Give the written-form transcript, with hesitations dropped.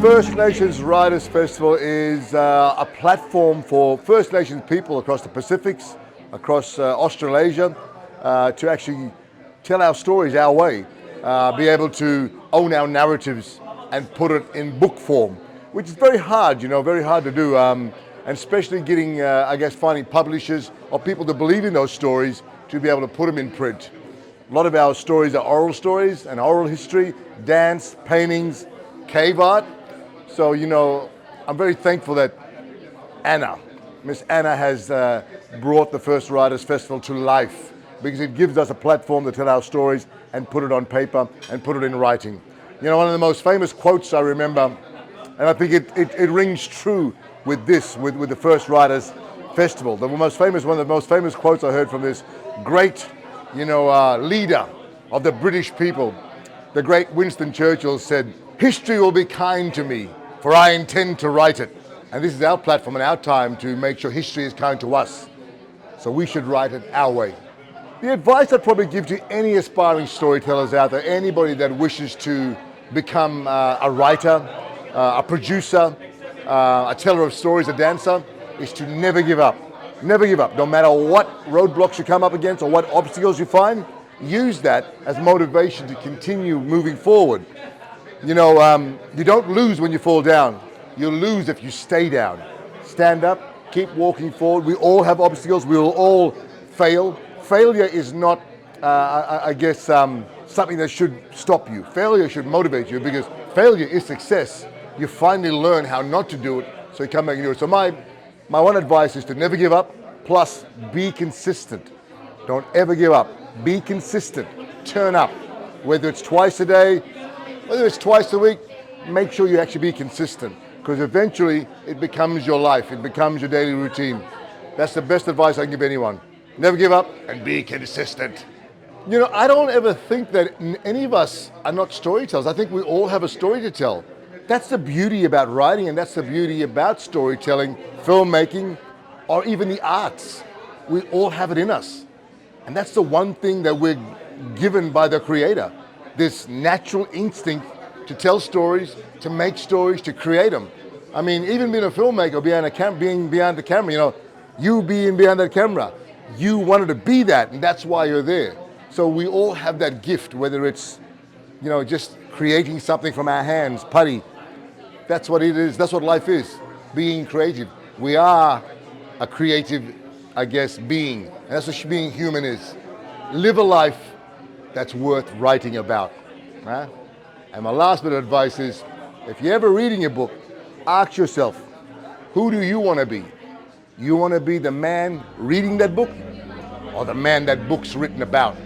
First Nations Writers Festival is a platform for First Nations people across the Pacifics, across Australasia, to actually tell our stories our way, be able to own our narratives and put it in book form, which is very hard, very hard to do, and especially getting, finding publishers or people to believe in those stories to be able to put them in print. A lot of our stories are oral stories and oral history, dance, paintings, cave art. So, I'm very thankful that Miss Anna has brought the First Writers Festival to life, because it gives us a platform to tell our stories and put it on paper and put it in writing. One of the most famous quotes I remember, and I think it rings true with the First Writers Festival. One of the most famous quotes I heard from this great, leader of the British people, the great Winston Churchill, said, "History will be kind to me, for I intend to write it." And this is our platform and our time to make sure history is kind to us. So we should write it our way. The advice I'd probably give to any aspiring storytellers out there, anybody that wishes to become a writer, a producer, a teller of stories, a dancer, is to never give up. Never give up. No matter what roadblocks you come up against or what obstacles you find, use that as motivation to continue moving forward. You don't lose when you fall down. You lose if you stay down. Stand up, keep walking forward. We all have obstacles. We will all fail. Failure is not, something that should stop you. Failure should motivate you, because failure is success. You finally learn how not to do it, so you come back and do it. So my one advice is to never give up, plus be consistent. Don't ever give up. Be consistent. Turn up. Whether it's twice a day, whether it's twice a week, make sure you actually be consistent, because eventually it becomes your life. It becomes your daily routine. That's the best advice I can give anyone. Never give up and be consistent. I don't ever think that any of us are not storytellers. I think we all have a story to tell. That's the beauty about writing, and that's the beauty about storytelling, filmmaking, or even the arts. We all have it in us. And that's the one thing that we're given by the Creator. This natural instinct to tell stories, to make stories, to create them. I mean, even being a filmmaker, being behind the camera, you being behind the camera, you wanted to be that, and that's why you're there. So we all have that gift, whether it's, just creating something from our hands, putty. That's what it is. That's what life is, being creative. We are a creative, being. And that's what being human is. Live a life that's worth writing about. Huh? And my last bit of advice is, if you're ever reading a book, ask yourself, who do you want to be? You want to be the man reading that book, or the man that book's written about?